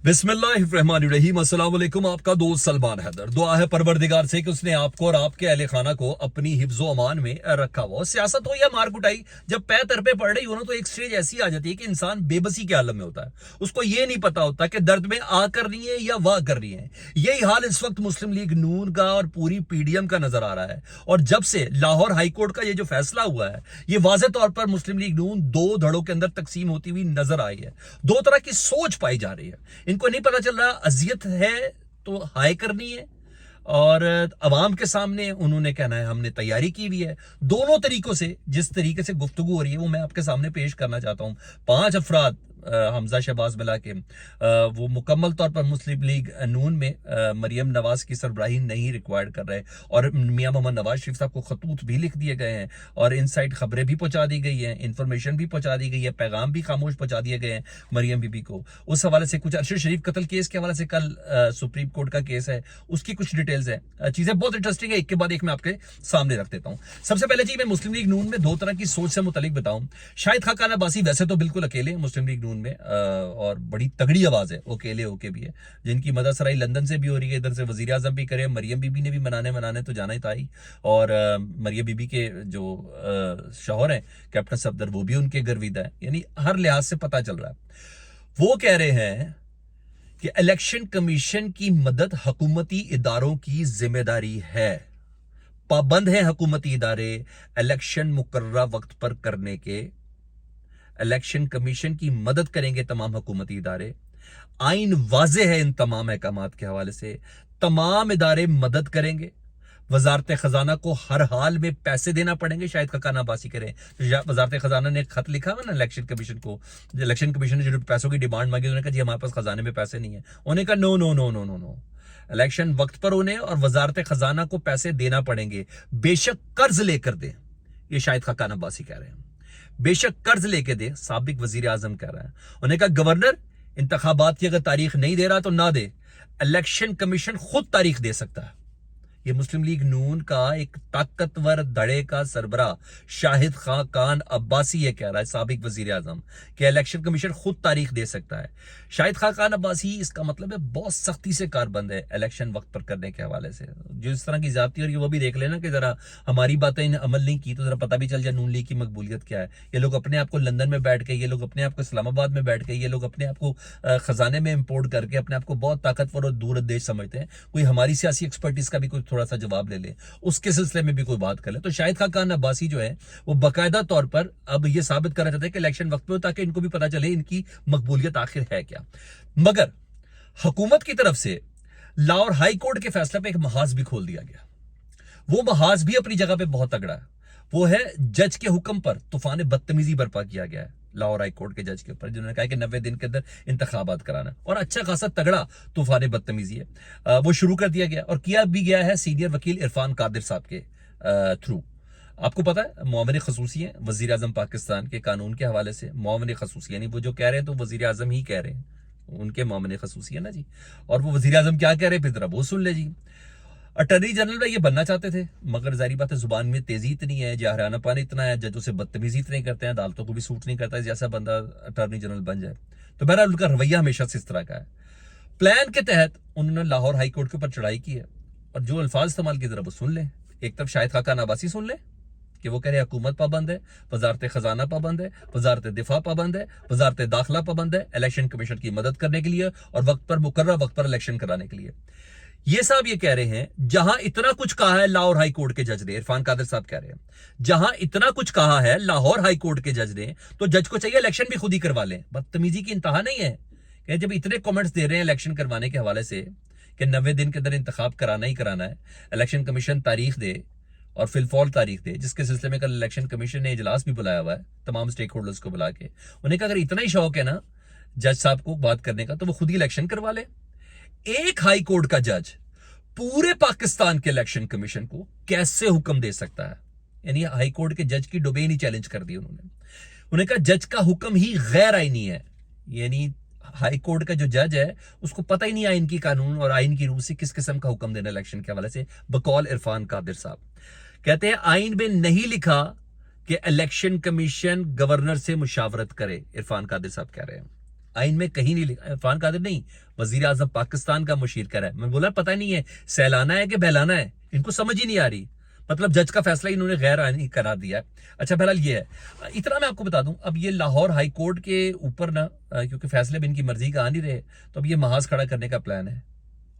बिस्मिल्लाहिर्रहमानिर्रहीम, अस्सलाम वालेकुम। आपका दोस्त सलमान हैदर। दुआ है परवरदिगार से कि उसने आपको और आपके अहले खाना को अपनी हिफ्ज़ो अमान में रखा हुआ। सियासत हो या मार कुटाई, जब पैर तर पे पड़ रही हो ना, तो एक स्टेज ऐसी आ जाती है कि इंसान बेबसी के आलम में होता है। उसको ये नहीं पता होता कि दर्द में आ कर रही है या वाह कर रही है। यही हाल इस वक्त मुस्लिम लीग नून का और पूरी पीडीएम का नजर आ रहा है। और जब से लाहौर हाईकोर्ट का ये जो फैसला हुआ है, ये वाज़ेह तौर पर मुस्लिम लीग नून दो धड़ों के अंदर तकसीम होती हुई नजर आई है। दो तरह की सोच पाई जा रही है। इनको नहीं पता चल रहा अजियत है तो हाय करनी है, और अवाम के सामने उन्होंने कहना है हमने तैयारी की हुई है। दोनों तरीकों से जिस तरीके से गुफ्तगू हो रही है वो मैं आपके सामने पेश करना चाहता हूं। 5 अफराद हमजा शहबाज मिला के वो मुकम्मल तौर पर मुस्लिम लीग नून में मरियम नवाज की सरबराही नहीं रिक्वायर्ड कर रहे, और मियां मोहम्मद नवाज शरीफ साहब को खतूत भी लिख दिए गए हैं, और इनसाइड खबरें भी पहुंचा दी गई हैं, इंफॉर्मेशन भी पहुंचा दी गई है, पैगाम भी खामोश पहुंचा दिए गए हैं मरियम बीबी को। उस हवाले से कुछ अरशद शरीफ कत्ल केस के हवाले से कल सुप्रीम कोर्ट का केस है, उसकी कुछ डिटेल्स है। चीजें बहुत इंटरेस्टिंग है, एक के बाद एक मैं आपके सामने रख देता हूं। सबसे पहले जी मैं मुस्लिम लीग नून में दो तरह की सोच से मुतालिक बताऊं। शाहिद खाकान अब्बासी वैसे तो बिल्कुल अकेले मुस्लिम लीग नून में, और बड़ी तगड़ी आवाज है, वो अकेले होके भी है, जिनकी मदद सराई लंदन से भी हो रही है, इधर से वजीर आजम भी करे, मरियम बीबी ने भी मनाने तो जाना ही था ही, और मरियम बीबी के जो शौहर हैं कैप्टन सफदर, वो भी उनके गर्विदा है। यानी हर लिहाज से पता चल रहा है। वो कह रहे हैं कि इलेक्शन कमीशन की मदद हुकूमती इदारों की जिम्मेदारी है। पाबंद है हुकूमती इदारे इलेक्शन मुकर्ररा वक्त पर करने के। इलेक्शन कमीशन की मदद करेंगे तमाम हुकूमती इदारे। आइन वाजे है इन तमाम अहकामात के हवाले से, तमाम इदारे मदद करेंगे। वजारत खजाना को हर हाल में पैसे देना पड़ेंगे। शायद खाकान अब्बासी करें तो वजारत खजाना ने खत लिखा हुआ ना इलेक्शन कमीशन को, इलेक्शन कमीशन ने जो पैसों की डिमांड मांगी, उन्होंने कहा जी हमारे पास खजाने में पैसे नहीं है। उन्होंने कहा no no no no no no, election वक्त पर उन्हें और वजारत खजाना को पैसे देना पड़ेंगे, बेशक कर्ज लेकर दें। ये शायद खाकान अब्बासी कह रहे हैं, बेशक कर्ज लेके दे। साबिक वजीर आजम कह रहा है। उन्होंने कहा गवर्नर इंतखाबात की अगर तारीख नहीं दे रहा तो ना दे, इलेक्शन कमीशन खुद तारीख दे सकता है। ये मुस्लिम लीग नून का एक ताकतवर धड़े का सरबरा शाहिद खाकान अब्बासी ये कह रहा है, साबिक वजीर आजम, कि इलेक्शन कमीशन खुद तारीख दे सकता है। शाहिद खाकान अब्बासी, इसका मतलब है बहुत सख्ती से कारबंद है इलेक्शन वक्त पर करने के हवाले से। जो इस तरह की जाती हो रही है वो भी देख लेना कि जरा हमारी बातें इन्हें अमल नहीं की तो जरा पता भी चल जाए नून लीग की मकबूलियत क्या है। ये लोग अपने आप को लंदन में बैठ के, ये लोग अपने आप को इस्लामाबाद में बैठ के, ये लोग अपने आप को खजाने में इंपोर्ट करके अपने आप को बहुत ताकतवर और दूरंदेश समझते हैं। कोई हमारी सियासी एक्सपर्टीज का भी कोई थोड़ा सा जवाब ले ले, उसके सिलसिले में भी कोई बात कर ले। तो शाहिद खाकान अब्बासी जो है वो बाकायदा तौर पर अब ये साबित करना चाहते हैं कि इलेक्शन वक्त में हो, ताकि इनको भी पता चले इनकी मकबूलियत आखिर है क्या। मगर हुकूमत की तरफ से लाहौर हाई कोर्ट के फैसले पे एक महाज भी खोल दिया गया। वो महाज भी अपनी जगह पे बहुत तगड़ा है। वो है जज के हुक्म पर तूफान बदतमीजी बर्पा किया गया है लाहौर हाई कोर्ट के जज के ऊपर, जिन्होंने कहा कि 90 दिन के अंदर इंतखाबात कराना, और अच्छा खासा तगड़ा तूफान बदतमीजी है। वो शुरू कर दिया गया और किया भी गया है सीनियर वकील इरफान कादिर साहब के थ्रू। आपको पता है मुआविन खसूसी है वजीर आजम पाकिस्तान के, कानून के हवाले से मुआविन खसूसी, यानी वो जो कह रहे हैं तो वजीर आजम ही कह रहे हैं, उनके मुआविन खसूसी है ना जी। और वो वजीर आजम क्या कह रहे हैं फिर जरा वो सुन ले जी। अटर्नी जनरल में ये बनना चाहते थे, मगर जारी बात है जुबान में तेजी इतनी है, जहराना पानी इतना है, जजों से बदतमीजी इतनी करते हैं, अदालतों को भी सूट नहीं करता जैसा बंदा अटर्नी जनरल बन जाए। तो बहरहाल उनका रवैया हमेशा से इस तरह का है। प्लान के तहत उन्होंने लाहौर हाई कोर्ट के ऊपर चढ़ाई की है, और जो अल्फाज इस्तेमाल की जरा वो सुन लें। एक तरफ शाहिद खाकान अब्बासी सुन ले कि वो कह रहे हुकूमत पाबंद है, वजारत खजाना पाबंद है, वजारत दिफा पाबंद है, वजारत दाखिला पाबंद है इलेक्शन कमीशन की मदद करने के लिए और वक्त पर मुकर्रर वक्त पर इलेक्शन कराने के लिए। ये साहब ये कह रहे हैं जहां इतना कुछ कहा है लाहौर हाई कोर्ट के जज ने, इरफान कादिर साहब कह रहे हैं जहां इतना कुछ कहा है लाहौर हाई कोर्ट के जज ने, तो जज को चाहिए इलेक्शन भी खुद ही करवा लें। बदतमीजी की इंतहा नहीं है कि जब इतने कमेंट्स दे रहे हैं इलेक्शन करवाने के हवाले से कि 90 दिन के अंदर इंतखाब कराना ही कराना है, इलेक्शन कमीशन तारीख दे और फिलफॉल तारीख दे, जिसके सिलसिले में कल इलेक्शन कमीशन ने इजलास भी बुलाया हुआ है तमाम स्टेक होल्डर्स को बुला के। उन्हें कहा अगर इतना ही शौक है ना जज साहब को बात करने का तो वो खुद ही इलेक्शन करवा ले। एक हाई कोर्ट का जज पूरे पाकिस्तान के इलेक्शन कमीशन को कैसे हुक्म दे सकता है? यानी हाई कोर्ट के जज की डोमेन ही चैलेंज कर दी उन्होंने कहा जज का हुक्म ही गैर आईनी है। यानी हाई कोर्ट का जो जज है उसको पता ही नहीं आइन की कानून और आइन की रूह से किस किस्म का हुक्म देना इलेक्शन के हवाले से। बकौल इरफान कादिर साहब कहते हैं आइन में नहीं लिखा कि इलेक्शन कमीशन गवर्नर से मुशावरत करे। इरफान कादिर साहब कह रहे हैं आइन में कहीं नहीं लिखा। इरफान कादिर नहीं, वजीर आजम पाकिस्तान का मुशीर कर रहा है। मैं बोला पता नहीं है सहलाना है कि बहलाना है, इनको समझ ही नहीं आ रही। मतलब जज का फैसला इन्होंने गैर आईनी करार दिया है। अच्छा बहरहाल ये है, इतना मैं आपको बता दूं, अब ये लाहौर हाई कोर्ट के ऊपर ना, क्योंकि फैसले भी इनकी मर्जी का आ नहीं रहे, तो अब ये महाज खड़ा करने का प्लान है।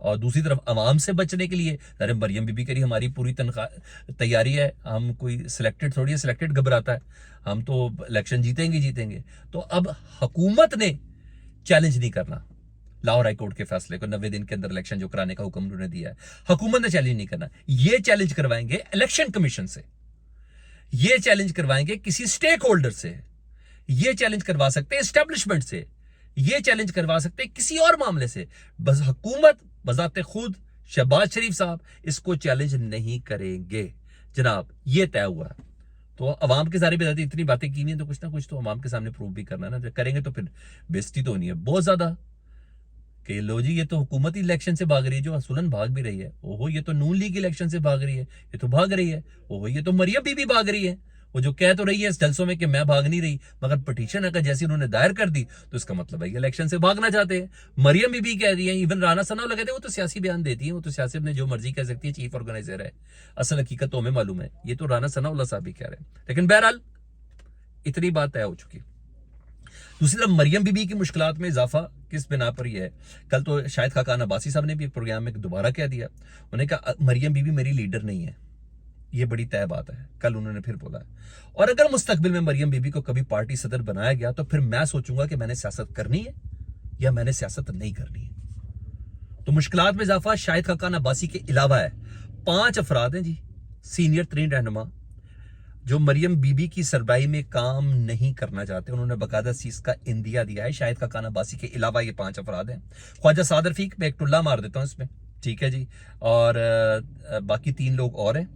और दूसरी तरफ अवाम से बचने के लिए, अरे मरियम बीबी करी हमारी पूरी तनख्वाह तैयारी है, हम कोई सिलेक्टेड थोड़ी है, सिलेक्टेड घबराता है, हम तो इलेक्शन जीतेंगे जीतेंगे। तो अब हुकूमत ने चैलेंज नहीं करना लाहौर हाईकोर्ट के फैसले को, 90 दिन के अंदर इलेक्शन जो कराने का हुक्म उन्होंने दिया है, हुकूमत ने चैलेंज नहीं करना। ये चैलेंज करवाएंगे इलेक्शन कमीशन से, ये चैलेंज करवाएंगे किसी स्टेक होल्डर से, ये चैलेंज करवा सकते हैं एस्टेब्लिशमेंट से, ये चैलेंज करवा सकते हैं किसी और मामले से। बस हुकूमत बजाते खुद शहबाज शरीफ साहब इसको चैलेंज नहीं करेंगे जनाब, ये तय हुआ है। तो अवाम के सारे बेजाती इतनी बातें की नहीं, तो कुछ ना कुछ तो अवाम के सामने प्रूव भी करना ना, जब करेंगे तो फिर बेइज्जती तो होनी है बहुत ज्यादा कि लो जी ये तो हुकूमत ही इलेक्शन से भाग रही है, जो असुलन भाग भी रही है। ओहो ये तो नून लीग इलेक्शन से भाग रही है, ये तो भाग रही है। ओहो ये तो मरियम बीबी भाग रही है, वो जो कह तो रही है इस जलसों में कि मैं भाग नहीं रही, मगर पिटीशन अगर जैसी उन्होंने दायर कर दी तो इसका मतलब है इलेक्शन से भागना चाहते हैं। मरियम बीबी कह रही है, इवन राना सनाउल्लाह कहते हैं वो तो सियासी बयान देती है, वो तो सियासत में जो मर्जी कह सकती है, चीफ ऑर्गेनाइजर है। असल हकीकत तो हमें मालूम है, ये तो राना सनाउल्लाह साहब भी कह रहे हैं। लेकिन बहरहाल इतनी बात तय हो चुकी। दूसरी तरफ मरियम बीबी की मुश्किलात में इजाफा किस बिना पर यह है, कल तो शायद खाकान अब्बासी साहब ने भी एक प्रोग्राम में दोबारा कह दिया, उन्होंने कहा मरियम बीबी मेरी लीडर नहीं है, ये बड़ी तय बात है, कल उन्होंने फिर बोला है। और अगर मुस्तकबिल में मरियम बीबी को कभी पार्टी सदर बनाया गया तो फिर मैं सोचूंगा कि मैंने सियासत करनी है या मैंने सियासत नहीं करनी है। तो मुश्किलात में इजाफा शाहिद खाकान अब्बासी के अलावा है। 5 अफराद हैं जी सीनियर तरीन रहनुमा जो मरियम बीबी की सरबराही में काम नहीं करना चाहते, उन्होंने बकायदा चीज का इंदिया दिया है। शाहिद खाकान अब्बासी के अलावा ये 5 अफराद हैं। ख्वाजा साद रफीक, मैं एक टुल्ला मार देता हूं इसमें, ठीक है जी, और बाकी 3 लोग और हैं।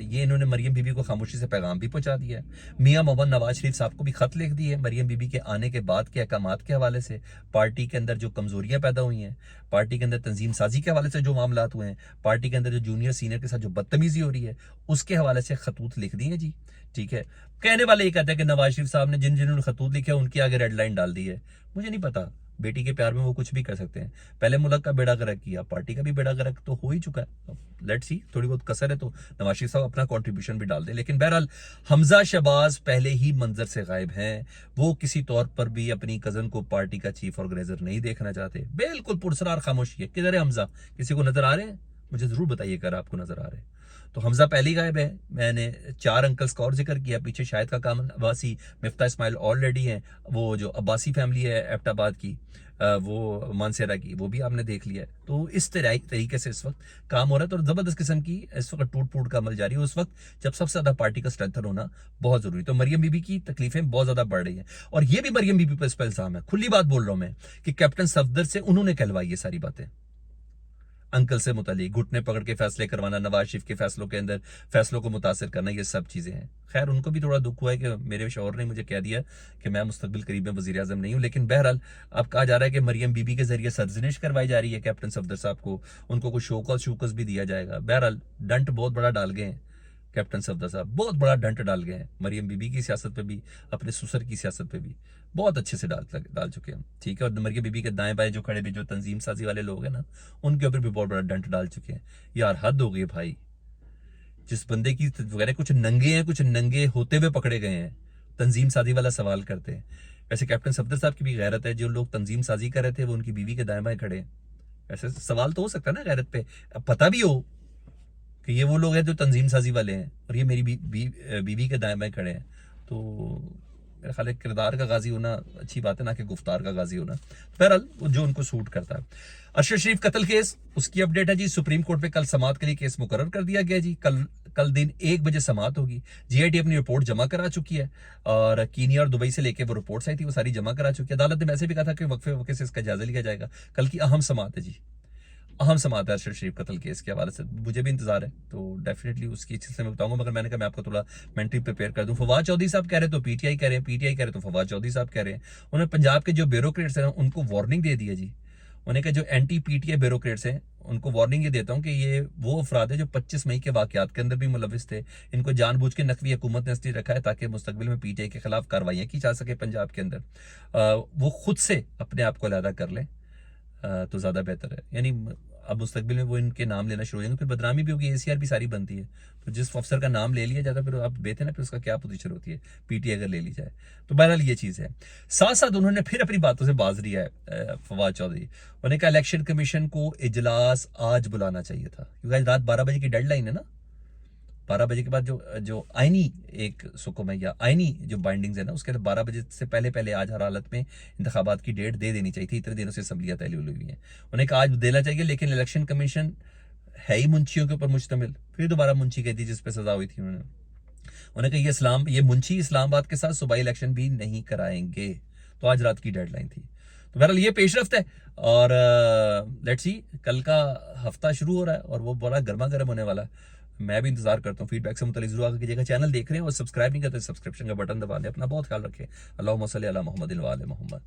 ये इन्होंने मरियम बीबी को खामोशी से पैगाम भी पहुंचा दिया है। मियां मोहम्मद नवाज शरीफ साहब को भी खत लिख दिए मरियम बीबी के आने के बाद के अहकामात के हवाले से, पार्टी के अंदर जो कमजोरियां पैदा हुई हैं, पार्टी के अंदर तंजीम साजी के हवाले से जो मामला हुए हैं, पार्टी के अंदर जो जूनियर सीनियर के साथ जो बदतमीजी हो रही है, उसके हवाले से खतूत लिख दिए जी, ठीक है। कहने वाले ये कहते हैं कि नवाज शरीफ साहब ने जिन्होंने खतूत लिखे उनके आगे रेड लाइन डाल दी है। मुझे नहीं पता, बेटी के प्यार में वो कुछ भी कर सकते हैं। पहले मुल्क का बेड़ा गर्क किया, पार्टी का भी बेड़ा गर्क तो हो ही चुका है। लेट्स सी, थोड़ी बहुत कसर है तो नवाज शरीफ साहब अपना कंट्रीब्यूशन भी डाल दे। लेकिन बहरहाल हमजा शहबाज पहले ही मंजर से गायब हैं, वो किसी तौर पर भी अपनी कजन को पार्टी का चीफ ऑर्गेनाइजर नहीं देखना चाहते। बिल्कुल पुरसरार खामोशी है। किधर है हमजा? किसी को नजर आ रहे हैं? मुझे जरूर बताइए अगर आपको नजर आ रहे हैं। तो हमजा पहले ही गायब है। मैंने 4 अंकल्स का और जिक्र किया, पीछे शाहिद खाकान अब्बासी, मिफ्ता इस्माइल ऑलरेडी हैं, वो जो अब्बासी फैमिली है एबटाबाद की, वो मानसेरा की, वो भी आपने देख लिया है। तो इस तरीके से इस वक्त काम हो रहा है। तो जबरदस्त किस्म की इस वक्त टूट फूट का अमल जारी है, उस वक्त जब सबसे ज्यादा पार्टी का स्ट्रेंथन होना बहुत जरूरी। तो मरियम बीबी की तकलीफें बहुत ज्यादा बढ़ रही हैं, और ये भी मरियम बीबी पर इस पर इल्जाम है, खुली बात बोल रहा हूं मैं, कि कैप्टन सफदर से उन्होंने कहलवाई ये सारी बातें अंकल से मुतालिक, घुटने पकड़ के फैसले करवाना, नवाज शरीफ के फैसलों के अंदर फैसलों को मुतासर करना, ये सब चीजें हैं। खैर उनको भी थोड़ा दुख हुआ है कि मेरे शौहर ने मुझे कह दिया कि मैं मुस्तकबिल करीब में वजीर आजम नहीं हूं। लेकिन बहरहाल अब कहा जा रहा है कि मरियम बीबी के जरिए सरजनिश करवाई जा रही है कैप्टन सफदर साहब को, उनको कुछ शोकस शूकस भी दिया जाएगा। बहरहाल डंट बहुत बड़ा डाल गए हैं कैप्टन सफदर साहब, बहुत बड़ा डंट डाल गए हैं मरियम बीबी की सियासत पे भी, अपने ससुर की सियासत पे भी बहुत अच्छे से डाल चुके हैं, ठीक है। और मरियम बीबी के दाएं बाएं जो खड़े भी जो तंजीम साजी वाले लोग हैं ना, उनके ऊपर भी बहुत बड़ा डंट डाल चुके हैं। यार हद हो गई भाई, जिस बंदे की वगैरह कुछ नंगे हैं, कुछ नंगे होते हुए पकड़े गए हैं, तंजीम साजी वाला सवाल करते हैं। वैसे कैप्टन सफदर साहब की भी गैरत है, जो लोग तंजीम साजी कर रहे थे वो उनकी बीवी के दाएं बाएं खड़े हैं। ऐसे सवाल तो हो सकता है ना गैरत पे, अब पता भी हो कि ये वो लोग हैं जो तंजीम साजी वाले हैं और ये मेरी बीवी के दाएं बाएं खड़े हैं। तो मेरा ख्याल है किरदार का गाजी होना अच्छी बात है, ना कि गुफ्तार का गाजी होना। बहरहाल जो उनको सूट करता है। अरशद शरीफ कत्ल केस, उसकी अपडेट है जी, सुप्रीम कोर्ट में कल समाअत के लिए केस मुकर्रर कर दिया गया जी। कल दिन 1 बजे समाअत होगी। जीआईटी अपनी रिपोर्ट जमा करा चुकी है, और कीनिया और दुबई से लेके वो रिपोर्ट्स आई थी वो सारी जमा करा चुकी है। अदालत ने वैसे भी कहा था कि वक्फे से इसका जायजा लिया जाएगा। कल की अहम समाअत है जी, अहम समाअत है अरशद शरीफ कत्ल केस के हवाले से। मुझे भी इंतजार है, तो डेफिनेटली उसकी सिलसिले में बताऊंगा, मगर मैंने कहा मैं आपको थोड़ा मेंटली प्रिपेयर कर दूं। फवाद चौधरी साहब कह रहे तो पीटीआई कह रहे हैं, पीटीआई कह रहे तो फवाद चौधरी साहब कह रहे हैं। उन्होंने पंजाब के जो ब्यूरोक्रेट्स हैं उनको वार्निंग दे दी है जी। उन्हें कहा जो एंटी पीटीआई ब्यूरोक्रेट्स हैं उनको वार्निंग ये देता हूं कि ये वो अफराद है जो 25 मई के वाकयात के अंदर भी मुलविस थे। इनको जानबूझ के नकवी हुकूमत ने इसलिए रखा है ताकि मुस्तकबिल में पीटीआई के खिलाफ कार्रवाइयां की जा सके पंजाब के अंदर। वो खुद से अपने आप को अलहदा कर लें तो ज़्यादा बेहतर है। यानी अब मुस्तकबिल में वो इनके नाम लेना शुरू हो जाएंगे, फिर बदनामी भी होगी, एसीआर भी सारी बनती है। तो जिस अफसर का नाम ले लिया जाता है फिर आप बेहतर ना, फिर उसका क्या पोजीशन होती है पीटी अगर ले ली जाए। तो बहरहाल ये चीज़ है। साथ साथ उन्होंने फिर अपनी बातों से बाज लिया है फवाद चौधरी। उन्होंने कहा इलेक्शन कमीशन को इजलास आज बुलाना चाहिए था, क्योंकि आज रात 12 बजे की डेडलाइन है ना। 12 बजे के बाद जो जो आईनी एक सुकुम है या आईनी जो बाइंडिंग्स है ना, उसके 12 बजे से पहले पहले आज हर हालत में इंतखाबात की डेट दे देनी चाहिए थी। इतने दिनों से असम्बलियां तैली हुई हैं, उन्हें कहा आज देना चाहिए, लेकिन इलेक्शन कमीशन है ही मुंशियों के ऊपर मुश्तमिल। फिर दोबारा मुंशी कह दी जिस पे सजा हुई थी उन्होंने कहा ये मुंशी इस्लामाबाद के साथ सूबाई इलेक्शन भी नहीं कराएंगे। तो आज रात की डेडलाइन थी। तो बहरहाल ये पेशरफ्त है और लेट्स सी कल का हफ्ता शुरू हो रहा है और वो बड़ा गर्मा गर्म होने वाला है। मैं भी इंतजार करता हूँ, फीडबैक से मुतालिक जरूर आगे कीजिएगा। चैनल देख रहे हैं और सब्सक्राइब नहीं करते, सब्सक्रिप्शन का बटन दबा दें। अपना बहुत ख्याल रखें। अल्लाहुम्मा सल्ली अला मुहम्मद व आले मुहम्मद।